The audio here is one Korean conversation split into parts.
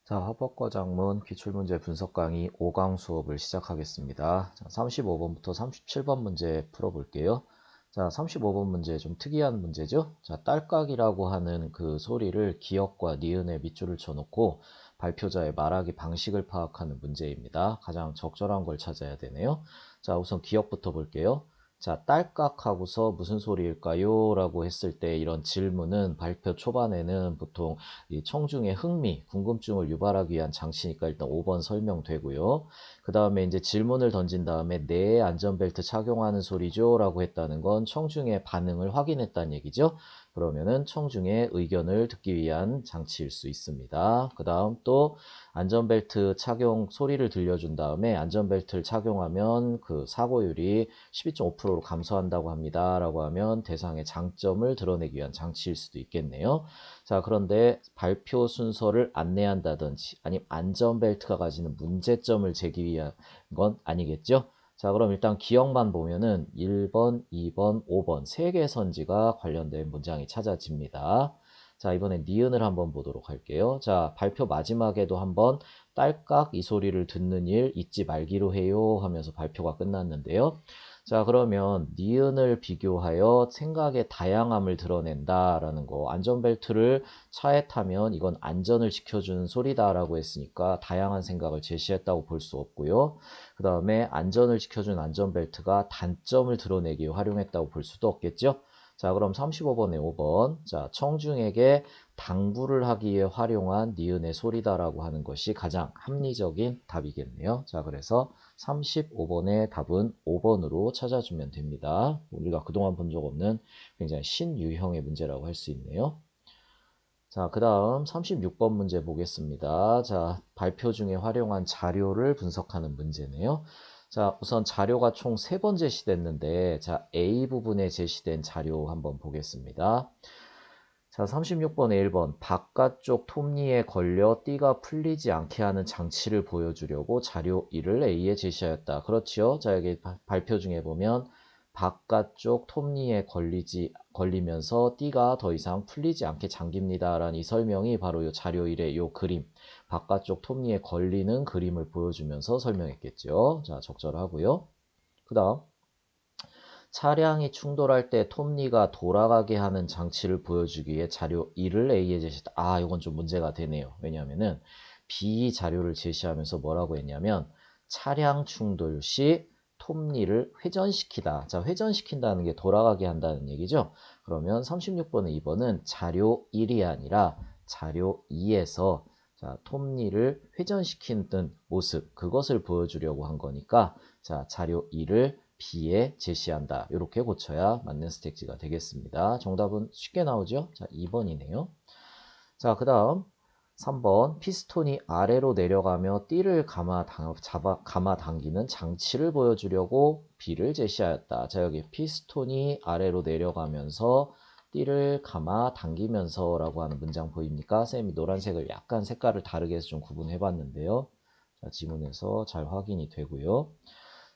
자, 화법과작문 기출문제 분석 강의 5강 수업을 시작하겠습니다. 자, 35번부터 37번 문제 풀어볼게요. 자, 35번 문제 좀 특이한 문제죠? 자, 딸깍이라고 하는 그 소리를 기역과 니은에 밑줄을 쳐놓고 발표자의 말하기 방식을 파악하는 문제입니다. 가장 적절한 걸 찾아야 되네요. 자, 우선 기역부터 볼게요. 자, 딸깍하고서 무슨 소리일까요? 라고 했을 때 이런 질문은 발표 초반에는 보통 이 청중의 흥미, 궁금증을 유발하기 위한 장치니까 일단 5번 설명되고요. 그 다음에 이제 질문을 던진 다음에 네, 안전벨트 착용하는 소리죠? 라고 했다는 건 청중의 반응을 확인했다는 얘기죠. 그러면은 청중의 의견을 듣기 위한 장치일 수 있습니다. 그 다음 또 안전벨트 착용 소리를 들려준 다음에 안전벨트를 착용하면 그 사고율이 12.5%로 감소한다고 합니다. 라고 하면 대상의 장점을 드러내기 위한 장치일 수도 있겠네요. 자, 그런데 발표 순서를 안내한다든지 아니면 안전벨트가 가지는 문제점을 제기한 건 아니겠죠? 자, 그럼 일단 기억만 보면은 1번, 2번, 5번 세 개의 선지가 관련된 문장이 찾아집니다. 자, 이번엔 니은을 한번 보도록 할게요. 자, 발표 마지막에도 한번 딸깍 이 소리를 듣는 일 잊지 말기로 해요 하면서 발표가 끝났는데요. 자, 그러면 니은을 비교하여 생각의 다양함을 드러낸다라는 거. 안전벨트를 차에 타면 이건 안전을 지켜주는 소리다라고 했으니까 다양한 생각을 제시했다고 볼 수 없고요. 그 다음에 안전을 지켜주는 안전벨트가 단점을 드러내기에 활용했다고 볼 수도 없겠죠. 자, 그럼 35번에 5번. 자, 청중에게 당부를 하기 위해 활용한 니은의 소리다라고 하는 것이 가장 합리적인 답이겠네요. 자, 그래서 35번의 답은 5번으로 찾아주면 됩니다. 우리가 그동안 본 적 없는 굉장히 신유형의 문제라고 할 수 있네요. 자, 그 다음 36번 문제 보겠습니다. 자, 발표 중에 활용한 자료를 분석하는 문제네요. 자, 우선 자료가 총 3번 제시됐는데, 자, A 부분에 제시된 자료 한번 보겠습니다. 자, 36번에 1번 바깥쪽 톱니에 걸려 띠가 풀리지 않게 하는 장치를 보여주려고 자료 1을 A에 제시하였다. 그렇지요? 자, 여기 발표 중에 보면 바깥쪽 톱니에 걸리면서 띠가 더 이상 풀리지 않게 잠깁니다. 라는 이 설명이 바로 이 자료 1의 이 그림, 바깥쪽 톱니에 걸리는 그림을 보여주면서 설명했겠죠. 자, 적절하고요. 그 다음 차량이 충돌할 때 톱니가 돌아가게 하는 장치를 보여주기 위해 자료 2를 A에 제시했다. 아, 이건 좀 문제가 되네요. 왜냐하면은 B 자료를 제시하면서 뭐라고 했냐면 차량 충돌 시 톱니를 회전시키다. 자, 회전시킨다는 게 돌아가게 한다는 얘기죠. 그러면 36번의 2번은 자료 1이 아니라 자료 2에서 자, 톱니를 회전시키는 모습, 그것을 보여주려고 한 거니까 자, 자료 2를 B에 제시한다. 이렇게 고쳐야 맞는 스택지가 되겠습니다. 정답은 쉽게 나오죠? 자, 2번이네요. 자, 그 다음 3번 피스톤이 아래로 내려가며 띠를 감아 당기는 장치를 보여주려고 B를 제시하였다. 자, 여기 피스톤이 아래로 내려가면서 띠를 감아 당기면서 라고 하는 문장 보입니까? 쌤이 노란색을 약간 색깔을 다르게 해서 좀 구분해 봤는데요. 자, 지문에서 잘 확인이 되고요.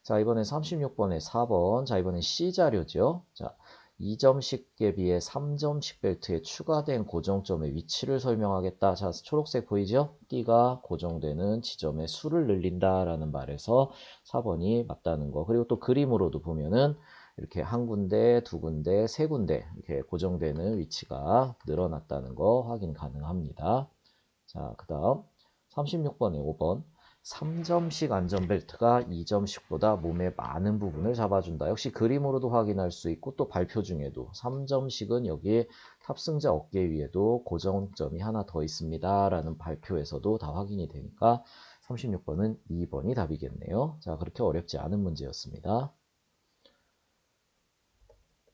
자, 이번엔 36번에 4번. 자, 이번엔 C자료죠. 자, 2점씩 갭비에 3점씩 벨트에 추가된 고정점의 위치를 설명하겠다. 자, 초록색 보이죠? 띠가 고정되는 지점의 수를 늘린다라는 말에서 4번이 맞다는 거. 그리고 또 그림으로도 보면은 이렇게 한 군데, 두 군데, 세 군데 이렇게 고정되는 위치가 늘어났다는 거 확인 가능합니다. 자, 그 다음 36번에 5번. 3점씩 안전벨트가 2점씩보다 몸의 많은 부분을 잡아준다. 역시 그림으로도 확인할 수 있고 또 발표 중에도 3점씩은 여기에 탑승자 어깨 위에도 고정점이 하나 더 있습니다. 라는 발표에서도 다 확인이 되니까 36번은 2번이 답이겠네요. 자, 그렇게 어렵지 않은 문제였습니다.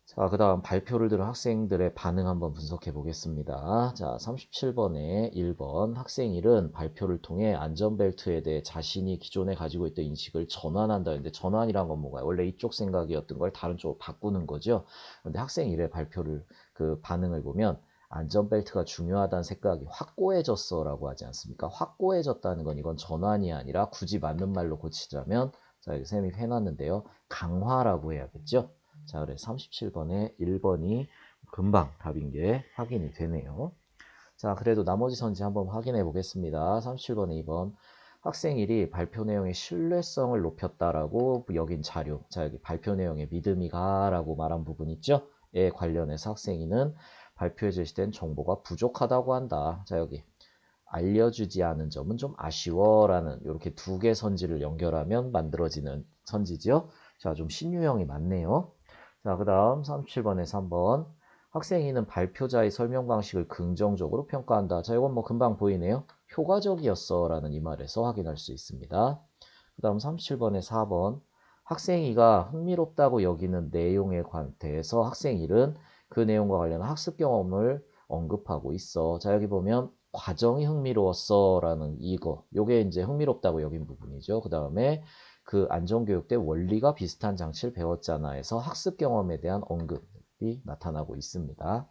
자, 그 다음 발표를 들은 학생들의 반응 한번 분석해 보겠습니다. 자, 37번에 1번 학생 1은 발표를 통해 안전벨트에 대해 자신이 기존에 가지고 있던 인식을 전환한다. 근데 전환이란 건 뭔가요? 원래 이쪽 생각이었던 걸 다른 쪽으로 바꾸는 거죠. 근데 학생 1의 발표를 그 반응을 보면 안전벨트가 중요하다는 생각이 확고해졌어 라고 하지 않습니까? 확고해졌다는 건 이건 전환이 아니라 굳이 맞는 말로 고치자면 자, 여기 쌤이 해놨는데요. 강화라고 해야겠죠? 자, 그래서 37번에 1번이 금방 답인 게 확인이 되네요. 자, 그래도 나머지 선지 한번 확인해 보겠습니다. 37번에 2번. 학생일이 발표 내용의 신뢰성을 높였다라고 여긴 자료. 자, 여기 발표 내용에 믿음이 가라고 말한 부분 있죠? 에 관련해서 학생이는 발표에 제시된 정보가 부족하다고 한다. 자, 여기 알려주지 않은 점은 좀 아쉬워라는 이렇게 두 개 선지를 연결하면 만들어지는 선지죠. 자, 좀 신유형이 많네요. 자, 그 다음 37번에 3번. 학생이는 발표자의 설명 방식을 긍정적으로 평가한다. 자, 이건 뭐 금방 보이네요. 효과적이었어 라는 이 말에서 확인할 수 있습니다. 그 다음 37번에 4번. 학생이가 흥미롭다고 여기는 내용에 대해서 학생일은 그 내용과 관련한 학습 경험을 언급하고 있어. 자, 여기 보면 과정이 흥미로웠어 라는 이거. 요게 이제 흥미롭다고 여긴 부분이죠. 그 다음에 그 안전교육 때 원리가 비슷한 장치를 배웠잖아 해서 학습 경험에 대한 언급이 나타나고 있습니다.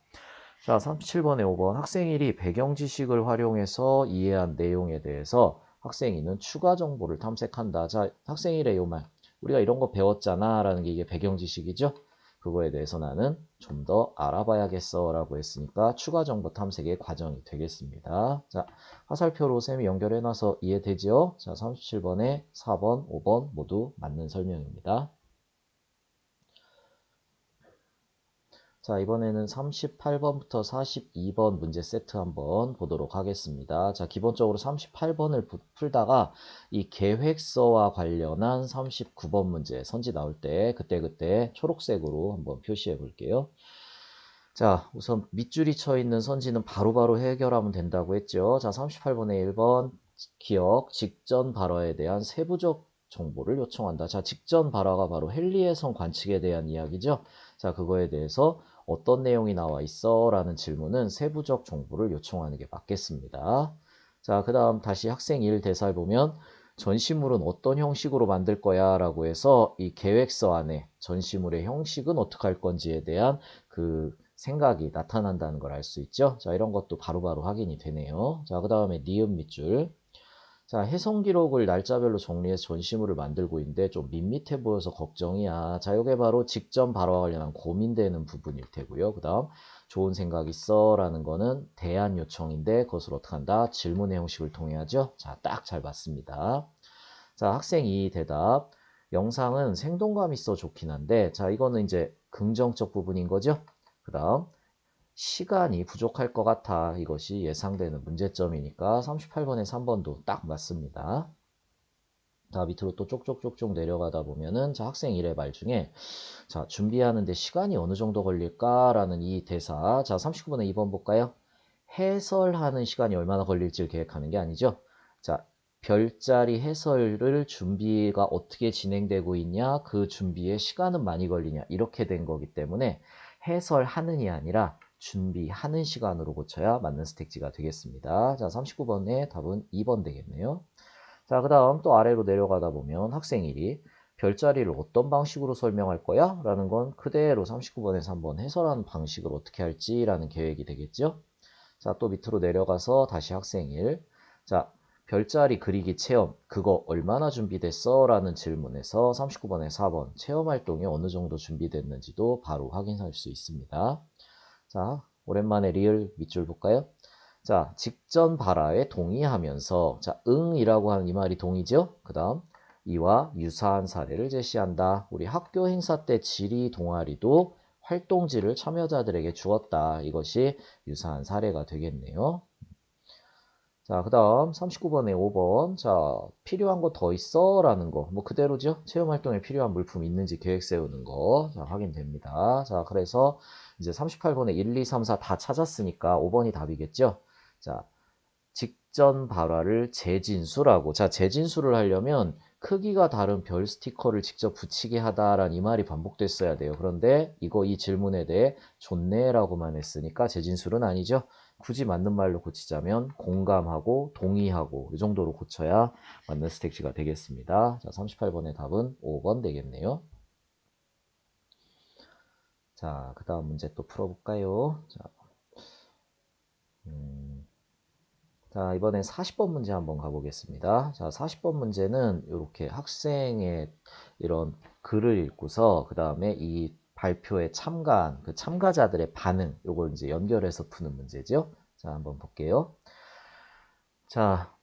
자, 37번에 5번. 학생일이 배경 지식을 활용해서 이해한 내용에 대해서 학생이는 추가 정보를 탐색한다. 자, 학생일의 요 말. 우리가 이런 거 배웠잖아 라는 게 이게 배경 지식이죠. 그거에 대해서 나는 좀 더 알아봐야겠어 라고 했으니까 추가 정보 탐색의 과정이 되겠습니다. 자, 화살표로 쌤이 연결해놔서 이해되죠? 자, 37번에 4번, 5번 모두 맞는 설명입니다. 자, 이번에는 38번부터 42번 문제 세트 한번 보도록 하겠습니다. 자, 기본적으로 38번을 풀다가 이 계획서와 관련한 39번 문제 선지 나올 때 그때그때 초록색으로 한번 표시해 볼게요. 자, 우선 밑줄이 쳐 있는 선지는 바로바로 해결하면 된다고 했죠. 자, 38번에 1번 기억, 직전 발화에 대한 세부적 정보를 요청한다. 자, 직전 발화가 바로 헨리에선 관측에 대한 이야기죠. 자, 그거에 대해서 어떤 내용이 나와 있어? 라는 질문은 세부적 정보를 요청하는 게 맞겠습니다. 자, 그 다음 다시 학생 1 대사를 보면 전시물은 어떤 형식으로 만들 거야? 라고 해서 이 계획서 안에 전시물의 형식은 어떻게 할 건지에 대한 그 생각이 나타난다는 걸 알 수 있죠. 자, 이런 것도 바로바로 확인이 되네요. 자, 그 다음에 니은 밑줄. 자, 해성 기록을 날짜별로 정리해서 전시물을 만들고 있는데 좀 밋밋해 보여서 걱정이야. 자, 이게 바로 직전 발화와 관련한 고민되는 부분일 테고요. 그 다음 좋은 생각 있어 라는 거는 대안 요청인데 그것을 어떻게 한다? 질문의 형식을 통해 하죠. 자, 딱 잘 봤습니다. 자, 학생 2 대답. 영상은 생동감 있어 좋긴 한데 자, 이거는 이제 긍정적 부분인 거죠. 그 다음 시간이 부족할 것 같아. 이것이 예상되는 문제점이니까 38번에 3번도 딱 맞습니다. 자, 밑으로 또 쪽쪽쪽쪽 내려가다 보면은 자, 학생 1의 말 중에 자, 준비하는데 시간이 어느 정도 걸릴까라는 이 대사. 자, 39번에 2번 볼까요? 해설하는 시간이 얼마나 걸릴지를 계획하는 게 아니죠. 자, 별자리 해설을 준비가 어떻게 진행되고 있냐, 그 준비에 시간은 많이 걸리냐, 이렇게 된 거기 때문에 해설하는이 아니라 준비하는 시간으로 고쳐야 맞는 스택지가 되겠습니다. 자, 39번의 답은 2번 되겠네요. 자, 그 다음 또 아래로 내려가다 보면 학생 1이 별자리를 어떤 방식으로 설명할 거야? 라는 건 그대로 39번에서 한번 해설하는 방식을 어떻게 할지 라는 계획이 되겠죠. 자, 또 밑으로 내려가서 다시 학생 1. 자, 별자리 그리기 체험, 그거 얼마나 준비됐어? 라는 질문에서 39번에 4번, 체험 활동이 어느 정도 준비됐는지도 바로 확인할 수 있습니다. 자, 오랜만에 리을 밑줄 볼까요? 자, 직전 발화에 동의하면서, 자, 응이라고 하는 이 말이 동의죠? 그 다음, 이와 유사한 사례를 제시한다. 우리 학교 행사 때 지리 동아리도 활동지를 참여자들에게 주었다. 이것이 유사한 사례가 되겠네요. 자, 그 다음 39번에 5번. 자, 필요한 거 더 있어? 라는 거. 뭐 그대로죠? 체험활동에 필요한 물품 있는지 계획 세우는 거. 자, 확인됩니다. 자, 그래서 이제 38번에 1, 2, 3, 4 다 찾았으니까 5번이 답이겠죠? 자, 직전 발화를 재진수라고. 자, 재진수를 하려면 크기가 다른 별 스티커를 직접 붙이게 하다라는 이 말이 반복됐어야 돼요. 그런데 이 질문에 대해 좋네라고만 했으니까 재진술은 아니죠. 굳이 맞는 말로 고치자면 공감하고 동의하고 이 정도로 고쳐야 맞는 스택지가 되겠습니다. 자, 38번의 답은 5번 되겠네요. 자, 그 다음 문제 또 풀어볼까요? 자, 이번엔 40번 문제 한번 가보겠습니다. 자, 40번 문제는 이렇게 학생의 이런 글을 읽고서 그 다음에 이 발표에 참가한 그 참가자들의 반응, 요걸 이제 연결해서 푸는 문제죠. 자, 한번 볼게요. 자,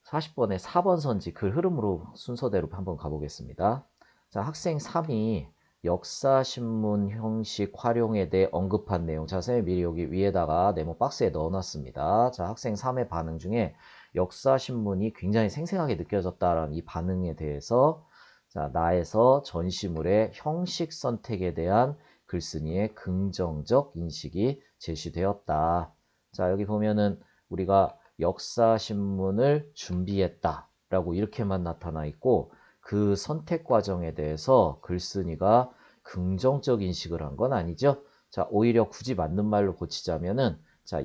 40번에 4번 선지 글 흐름으로 순서대로 한번 가보겠습니다. 자, 학생 3이 역사신문 형식 활용에 대해 언급한 내용. 자, 선생님 미리 여기 위에다가 네모 박스에 넣어놨습니다. 자, 학생 3의 반응 중에 역사신문이 굉장히 생생하게 느껴졌다라는 이 반응에 대해서 자, 나에서 전시물의 형식 선택에 대한 글쓴이의 긍정적 인식이 제시되었다. 자, 여기 보면은 우리가 역사신문을 준비했다 라고 이렇게만 나타나 있고 그 선택 과정에 대해서 글쓴이가 긍정적 인식을 한 건 아니죠. 자, 오히려 굳이 맞는 말로 고치자면은 자,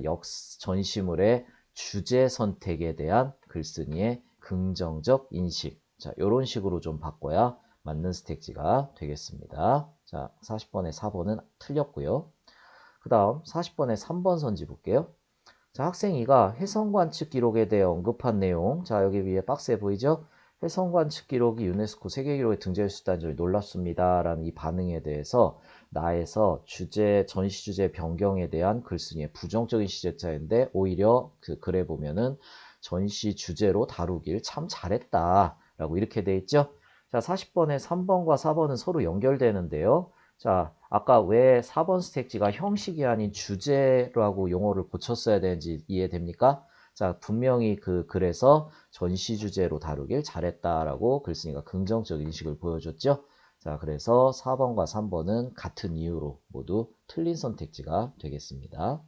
전시물의 주제 선택에 대한 글쓴이의 긍정적 인식. 자, 이런 식으로 좀 바꿔야 맞는 스택지가 되겠습니다. 자, 40번에 4번은 틀렸고요. 그 다음 40번에 3번 선지 볼게요. 자, 학생 2가 해성 관측 기록에 대해 언급한 내용. 자, 여기 위에 박스에 보이죠? 해성 관측 기록이 유네스코 세계기록에 등재할 수 있다는 점이 놀랍습니다. 라는 이 반응에 대해서 나에서 전시 주제 변경에 대한 글쓴이의 부정적인 시제자인데 오히려 그 글에 보면은 전시 주제로 다루길 참 잘했다. 라고 이렇게 돼 있죠? 자, 40번에 3번과 4번은 서로 연결되는데요. 자, 아까 왜 4번 스택지가 형식이 아닌 주제라고 용어를 고쳤어야 되는지 이해됩니까? 자, 분명히 그 글에서 전시 주제로 다루길 잘했다라고 글쓴이가 긍정적 인식을 보여줬죠. 자, 그래서 4번과 3번은 같은 이유로 모두 틀린 선택지가 되겠습니다.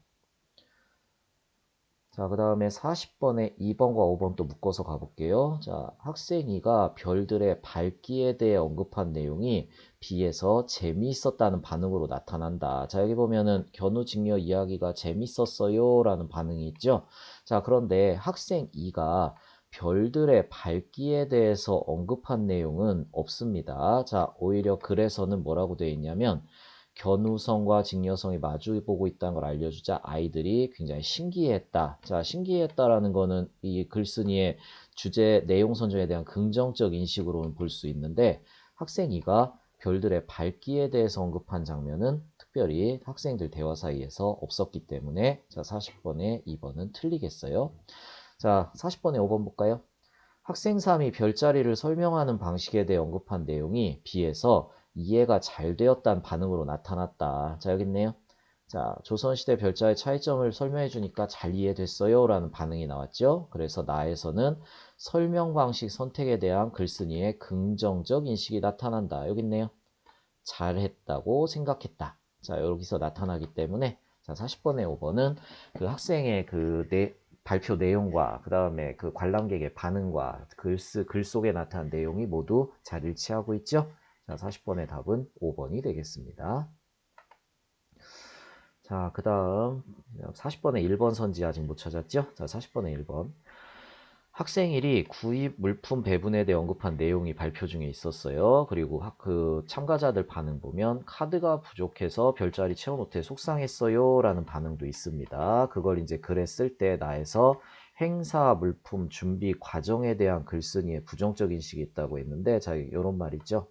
자, 그 다음에 40번에 2번과 5번 또 묶어서 가볼게요. 자, 학생이가 별들의 밝기에 대해 언급한 내용이 B에서 재미있었다는 반응으로 나타난다. 자, 여기 보면은 견우직녀 이야기가 재밌었어요 라는 반응이 있죠. 자, 그런데 학생 2가 별들의 밝기에 대해서 언급한 내용은 없습니다. 자, 오히려 글에서는 뭐라고 되어 있냐면 견우성과 직녀성이 마주보고 있다는 걸 알려주자 아이들이 굉장히 신기했다. 자, 신기했다라는 거는 이 글쓴이의 주제 내용 선정에 대한 긍정적 인식으로는 볼 수 있는데 학생 2가 별들의 밝기에 대해서 언급한 장면은 특별히 학생들 대화 사이에서 없었기 때문에 자, 40번에 2번은 틀리겠어요. 자, 40번에 5번 볼까요? 학생 3이 별자리를 설명하는 방식에 대해 언급한 내용이 B에서 이해가 잘 되었다는 반응으로 나타났다. 자, 여기 있네요. 자, 조선시대 별자의 차이점을 설명해 주니까 잘 이해됐어요 라는 반응이 나왔죠. 그래서 나에서는 설명 방식 선택에 대한 글쓴이의 긍정적 인식이 나타난다. 여기 있네요. 잘했다고 생각했다. 자, 여기서 나타나기 때문에 자, 40번에 5번은 그 학생의 발표 내용과 그 다음에 그 관람객의 반응과 글 속에 나타난 내용이 모두 잘 일치하고 있죠. 자, 40번의 답은 5번이 되겠습니다. 자, 그 다음 40번에 1번 선지 아직 못 찾았죠? 자, 40번에 1번. 학생일이 구입 물품 배분에 대해 언급한 내용이 발표 중에 있었어요. 그리고 그 참가자들 반응 보면 카드가 부족해서 별자리 채워 못해 속상했어요 라는 반응도 있습니다. 그걸 이제 글에 쓸 때 나에서 행사 물품 준비 과정에 대한 글쓴이의 부정적 인식이 있다고 했는데 자, 이런 말 있죠.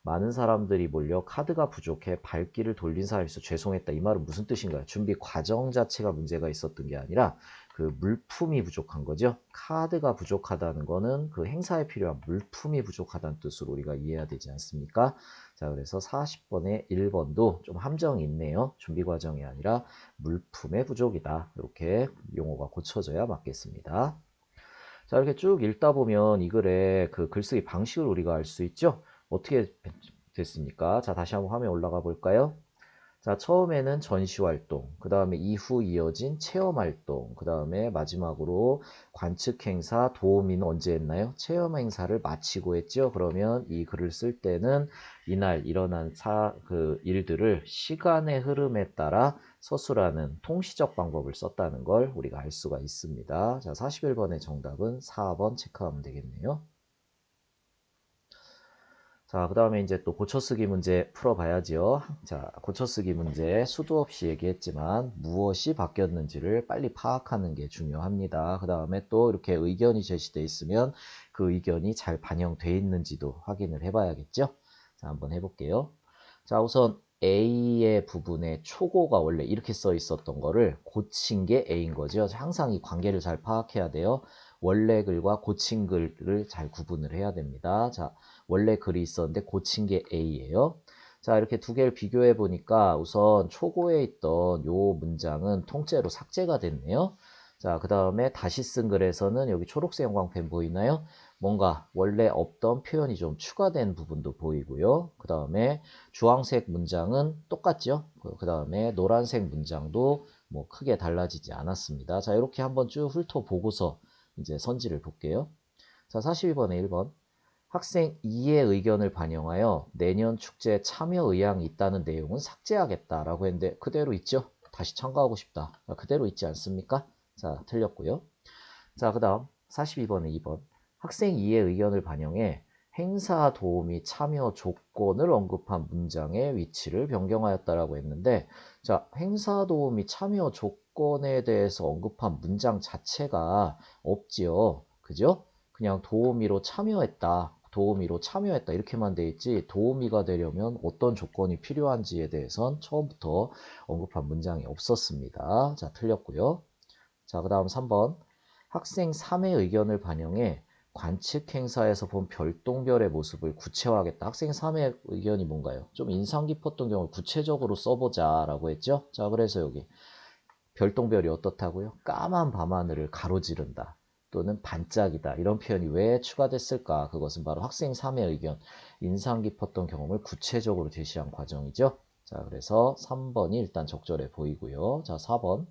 많은 사람들이 몰려 카드가 부족해 발길을 돌린 사람이 있어 죄송했다. 이 말은 무슨 뜻인가요? 준비 과정 자체가 문제가 있었던 게 아니라 그 물품이 부족한 거죠. 카드가 부족하다는 거는 그 행사에 필요한 물품이 부족하다는 뜻으로 우리가 이해해야 되지 않습니까? 자, 그래서 40번에 1번도 좀 함정이 있네요. 준비 과정이 아니라 물품의 부족이다. 이렇게 용어가 고쳐져야 맞겠습니다. 자, 이렇게 쭉 읽다 보면 이 글의 그 글쓰기 방식을 우리가 알 수 있죠? 어떻게 됐습니까? 자, 다시 한번 화면 올라가 볼까요? 자, 처음에는 전시활동, 그 다음에 이후 이어진 체험활동, 그 다음에 마지막으로 관측행사, 도우미는 언제 했나요? 체험행사를 마치고 했죠. 그러면 이 글을 쓸 때는 이날 일어난 일들을 시간의 흐름에 따라 서술하는 통시적 방법을 썼다는 걸 우리가 알 수가 있습니다. 자, 41번의 정답은 4번 체크하면 되겠네요. 자, 그 다음에 이제 또 고쳐쓰기 문제 풀어봐야지요. 자, 고쳐쓰기 문제 수도 없이 얘기했지만 무엇이 바뀌었는지를 빨리 파악하는 게 중요합니다. 그 다음에 또 이렇게 의견이 제시되어 있으면 그 의견이 잘 반영되어 있는지도 확인을 해봐야겠죠. 자, 한번 해볼게요. 자, 우선 A의 부분에 초고가 원래 이렇게 써 있었던 거를 고친 게 A인 거죠. 항상 이 관계를 잘 파악해야 돼요. 원래 글과 고친 글을 잘 구분을 해야 됩니다. 자, 원래 글이 있었는데 고친 게 A예요. 자, 이렇게 두 개를 비교해 보니까 우선 초고에 있던 요 문장은 통째로 삭제가 됐네요. 자, 그 다음에 다시 쓴 글에서는 여기 초록색 형광펜 보이나요? 뭔가 원래 없던 표현이 좀 추가된 부분도 보이고요. 그 다음에 주황색 문장은 똑같죠. 그 다음에 노란색 문장도 뭐 크게 달라지지 않았습니다. 자, 이렇게 한번 쭉 훑어보고서 이제 선지를 볼게요. 자, 42번에 1번. 학생 2의 의견을 반영하여 내년 축제에 참여 의향이 있다는 내용은 삭제하겠다라고 했는데 그대로 있죠? 다시 참가하고 싶다. 그대로 있지 않습니까? 자, 틀렸고요. 자, 그 다음 42번에 2번. 학생 2의 의견을 반영해 행사 도우미 참여 조건을 언급한 문장의 위치를 변경하였다라고 했는데, 자, 행사 도우미 참여 조건에 대해서 언급한 문장 자체가 없지요. 그죠? 그냥 도우미로 참여했다. 도우미로 참여했다. 이렇게만 돼 있지, 도우미가 되려면 어떤 조건이 필요한지에 대해선 처음부터 언급한 문장이 없었습니다. 자, 틀렸고요. 자, 그 다음 3번. 학생 3의 의견을 반영해 관측 행사에서 본 별똥별의 모습을 구체화하겠다. 학생 3의 의견이 뭔가요? 좀 인상 깊었던 경우를 구체적으로 써보자 라고 했죠. 자, 그래서 여기 별똥별이 어떻다고요? 까만 밤하늘을 가로지른다. 또는 반짝이다. 이런 표현이 왜 추가됐을까? 그것은 바로 학생 3의 의견, 인상 깊었던 경험을 구체적으로 제시한 과정이죠. 자, 그래서 3번이 일단 적절해 보이고요. 자, 4번.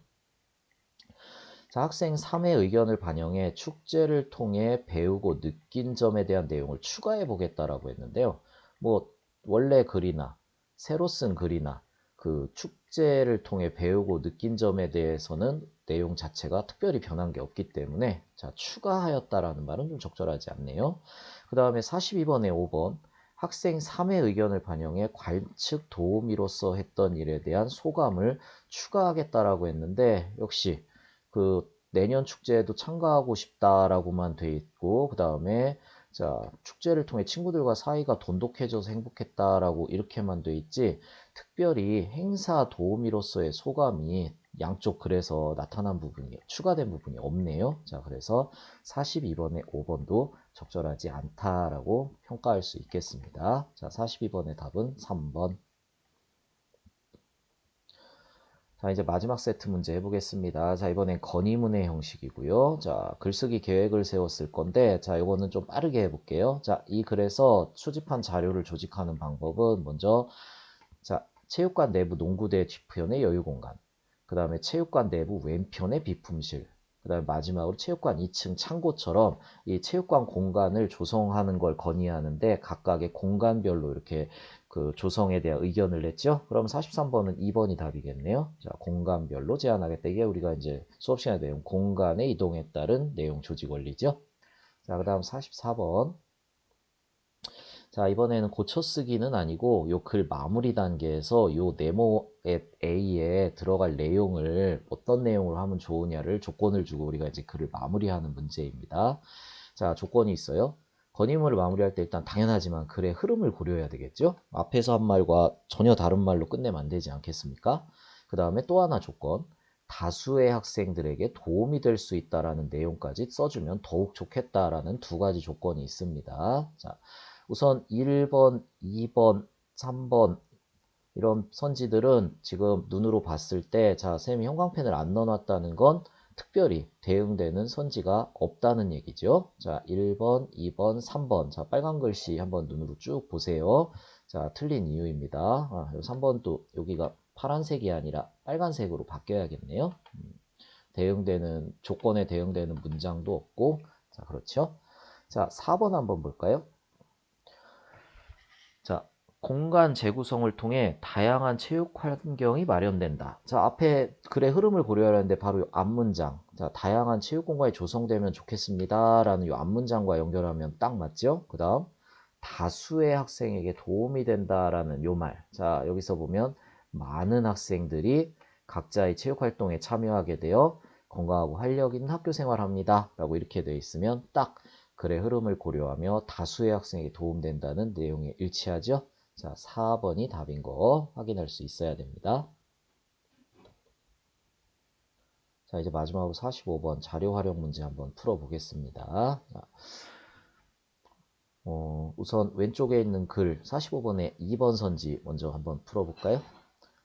자, 학생 3의 의견을 반영해 축제를 통해 배우고 느낀 점에 대한 내용을 추가해 보겠다라고 했는데요. 뭐 원래 글이나 새로 쓴 글이나 그 축제를 통해 배우고 느낀 점에 대해서는 내용 자체가 특별히 변한 게 없기 때문에 자, 추가하였다라는 말은 좀 적절하지 않네요. 그 다음에 42번에 5번. 학생 3의 의견을 반영해 관측 도우미로서 했던 일에 대한 소감을 추가하겠다라고 했는데 역시 그 내년 축제에도 참가하고 싶다라고만 돼 있고, 그 다음에 자, 축제를 통해 친구들과 사이가 돈독해져서 행복했다라고 이렇게만 돼 있지, 특별히 행사 도우미로서의 소감이 양쪽 글에서 나타난 부분이 추가된 부분이 없네요. 자, 그래서 42번에 5번도 적절하지 않다라고 평가할 수 있겠습니다. 자, 42번의 답은 3번. 자, 이제 마지막 세트 문제 해보겠습니다. 자, 이번엔 건의문의 형식이고요. 자, 글쓰기 계획을 세웠을 건데, 자, 이거는 좀 빠르게 해볼게요. 자, 이 글에서 수집한 자료를 조직하는 방법은 먼저, 자, 체육관 내부 농구대 뒤편의 여유공간, 그 다음에 체육관 내부 왼편의 비품실, 그 다음에 마지막으로 체육관 2층 창고처럼 이 체육관 공간을 조성하는 걸 건의하는데 각각의 공간별로 이렇게 그 조성에 대한 의견을 냈죠. 그럼 43번은 2번이 답이겠네요. 자, 공간별로 제한하겠다. 이게 우리가 이제 수업 시간에 내용 공간의 이동에 따른 내용 조직 원리죠. 자, 그 다음 44번. 자, 이번에는 고쳐쓰기는 아니고 요 글 마무리 단계에서 요 네모 앱 A에 들어갈 내용을 어떤 내용으로 하면 좋으냐를 조건을 주고 우리가 이제 글을 마무리하는 문제입니다. 자, 조건이 있어요. 건의문을 마무리할 때 일단 당연하지만 글의 흐름을 고려해야 되겠죠? 앞에서 한 말과 전혀 다른 말로 끝내면 안 되지 않겠습니까? 그 다음에 또 하나 조건. 다수의 학생들에게 도움이 될 수 있다라는 내용까지 써주면 더욱 좋겠다라는 두 가지 조건이 있습니다. 자, 우선 1번, 2번, 3번 이런 선지들은 지금 눈으로 봤을 때 자, 쌤이 형광펜을 안 넣어놨다는 건 특별히 대응되는 선지가 없다는 얘기죠. 자, 1번, 2번, 3번. 자, 빨간 글씨 한번 눈으로 쭉 보세요. 자, 틀린 이유입니다. 아, 3번도 여기가 파란색이 아니라 빨간색으로 바뀌어야겠네요. 대응되는, 조건에 대응되는 문장도 없고, 자, 그렇죠. 자, 4번 한번 볼까요? 자, 공간 재구성을 통해 다양한 체육 환경이 마련된다. 자, 앞에 글의 흐름을 고려하려는데 바로 이 앞문장. 자, 다양한 체육 공간이 조성되면 좋겠습니다. 라는 이 앞문장과 연결하면 딱 맞죠? 그 다음, 다수의 학생에게 도움이 된다라는 요 말. 자, 여기서 보면 많은 학생들이 각자의 체육 활동에 참여하게 되어 건강하고 활력 있는 학교 생활합니다. 라고 이렇게 되어 있으면 딱 글의 흐름을 고려하며 다수의 학생에게 도움된다는 내용에 일치하죠. 자, 4번이 답인 거 확인할 수 있어야 됩니다. 자, 이제 마지막으로 45번 자료 활용 문제 한번 풀어보겠습니다. 자, 우선 왼쪽에 있는 글 45번의 2번 선지 먼저 한번 풀어볼까요?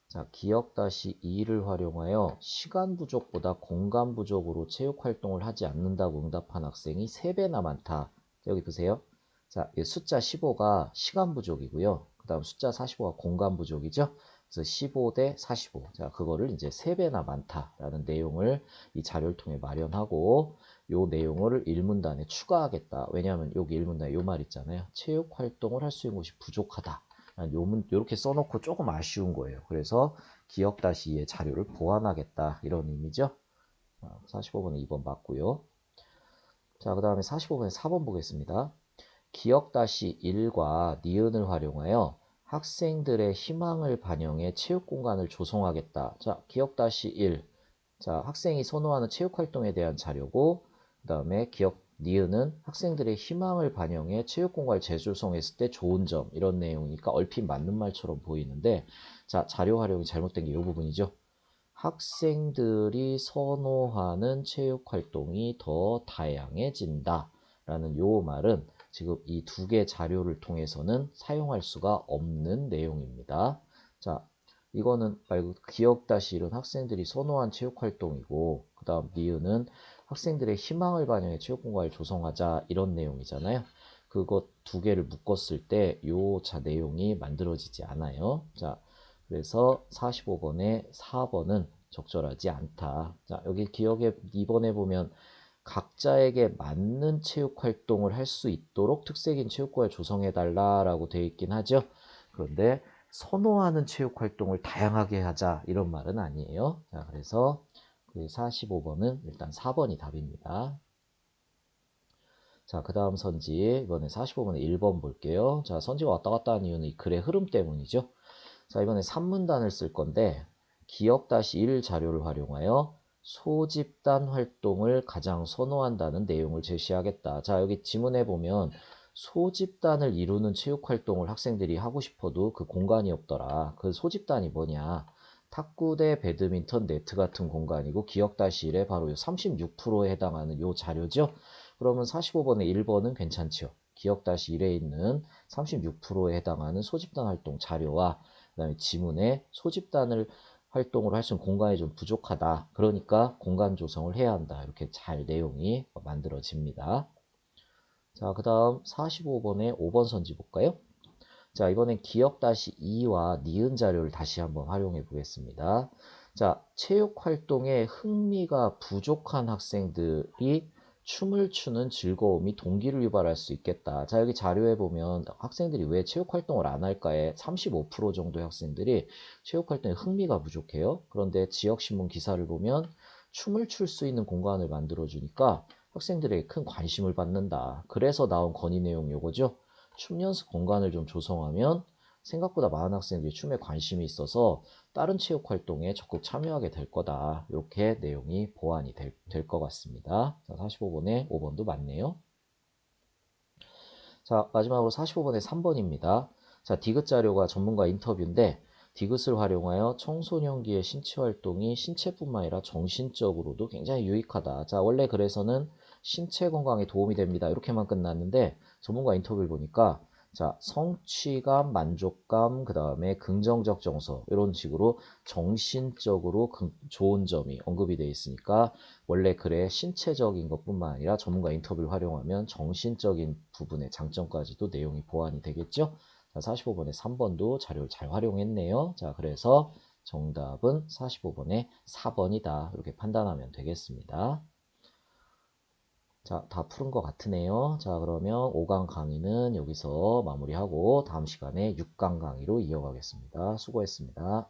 자, 기억-2를 활용하여 시간 부족보다 공간 부족으로 체육 활동을 하지 않는다고 응답한 학생이 3배나 많다. 여기 보세요. 자, 이 숫자 15가 시간 부족이고요. 그 다음 숫자 45가 공간 부족이죠. 그래서 15 대 45. 자, 그거를 이제 3배나 많다라는 내용을 이 자료를 통해 마련하고 요 내용을 1문단에 추가하겠다. 왜냐하면 여기 1문단에 요 말 있잖아요. 체육 활동을 할 수 있는 곳이 부족하다. 요렇게 써놓고 조금 아쉬운 거예요. 그래서 기억-2의 자료를 보완하겠다. 이런 의미죠. 45번에 2번 맞고요. 자, 그 다음에 45번에 4번 보겠습니다. 기억-1과 니은을 활용하여 학생들의 희망을 반영해 체육 공간을 조성하겠다. 자, 기억-1. 자, 학생이 선호하는 체육 활동에 대한 자료고, 그 다음에 기억 니은은 학생들의 희망을 반영해 체육 공간을 재조성했을 때 좋은 점, 이런 내용이니까 얼핏 맞는 말처럼 보이는데, 자, 자료 활용이 잘못된 게 이 부분이죠. 학생들이 선호하는 체육 활동이 더 다양해진다 라는 요 말은 지금 이 두 개 자료를 통해서는 사용할 수가 없는 내용입니다. 자, 이거는 말고 기억-1은 학생들이 선호한 체육 활동이고, 그 다음 니은은 학생들의 희망을 반영해 체육 공간을 조성하자, 이런 내용이잖아요. 그것 두 개를 묶었을 때 요 내용이 만들어지지 않아요. 자, 그래서 45번에 4번은 적절하지 않다. 자, 여기 기억에 2번에 보면 각자에게 맞는 체육 활동을 할 수 있도록 특색인 체육관을 조성해 달라라고 되어 있긴 하죠. 그런데 선호하는 체육 활동을 다양하게 하자, 이런 말은 아니에요. 자, 그래서 45번은 일단 4번이 답입니다. 자, 그 다음 선지 이번에 45번에 1번 볼게요. 자, 선지가 왔다 갔다 하는 이유는 이 글의 흐름 때문이죠. 자, 이번에 3문단을 쓸 건데 기억-1 자료를 활용하여 소집단 활동을 가장 선호한다는 내용을 제시하겠다. 자, 여기 지문에 보면 소집단을 이루는 체육 활동을 학생들이 하고 싶어도 그 공간이 없더라. 그 소집단이 뭐냐? 탁구대, 배드민턴, 네트 같은 공간이고 기억-1에 바로 36%에 해당하는 요 자료죠. 그러면 45번에 1번은 괜찮죠. 기억-1에 있는 36%에 해당하는 소집단 활동 자료와 그 다음에 지문에 소집단을 활동으로 할 수 있는 공간이 좀 부족하다. 그러니까 공간 조성을 해야 한다. 이렇게 잘 내용이 만들어집니다. 자, 그 다음 45번에 5번 선지 볼까요? 자, 이번엔 기억-2와 니은 자료를 다시 한번 활용해 보겠습니다. 자, 체육 활동에 흥미가 부족한 학생들이 춤을 추는 즐거움이 동기를 유발할 수 있겠다. 자, 여기 자료에 보면 학생들이 왜 체육 활동을 안 할까에 35% 정도의 학생들이 체육 활동에 흥미가 부족해요. 그런데 지역신문 기사를 보면 춤을 출 수 있는 공간을 만들어 주니까 학생들에게 큰 관심을 받는다. 그래서 나온 건의 내용이 요거죠. 춤 연습 공간을 좀 조성하면 생각보다 많은 학생들이 춤에 관심이 있어서 다른 체육 활동에 적극 참여하게 될 거다. 이렇게 내용이 보완이 될 것 같습니다. 자, 45번에 5번도 맞네요. 자, 마지막으로 45번에 3번입니다. 자, 디귿 자료가 전문가 인터뷰인데 디귿을 활용하여 청소년기의 신체 활동이 신체뿐만 아니라 정신적으로도 굉장히 유익하다. 자, 원래 글에서는 신체 건강에 도움이 됩니다. 이렇게만 끝났는데 전문가 인터뷰를 보니까 자, 성취감, 만족감, 그 다음에 긍정적 정서 이런 식으로 정신적으로 좋은 점이 언급이 되어 있으니까 원래 글에 신체적인 것뿐만 아니라 전문가 인터뷰를 활용하면 정신적인 부분의 장점까지도 내용이 보완이 되겠죠. 자, 45번에 3번도 자료를 잘 활용했네요. 자, 그래서 정답은 45번에 4번이다. 이렇게 판단하면 되겠습니다. 자, 다 푸른 것 같으네요. 자, 그러면 5강 강의는 여기서 마무리하고 다음 시간에 6강 강의로 이어가겠습니다. 수고했습니다.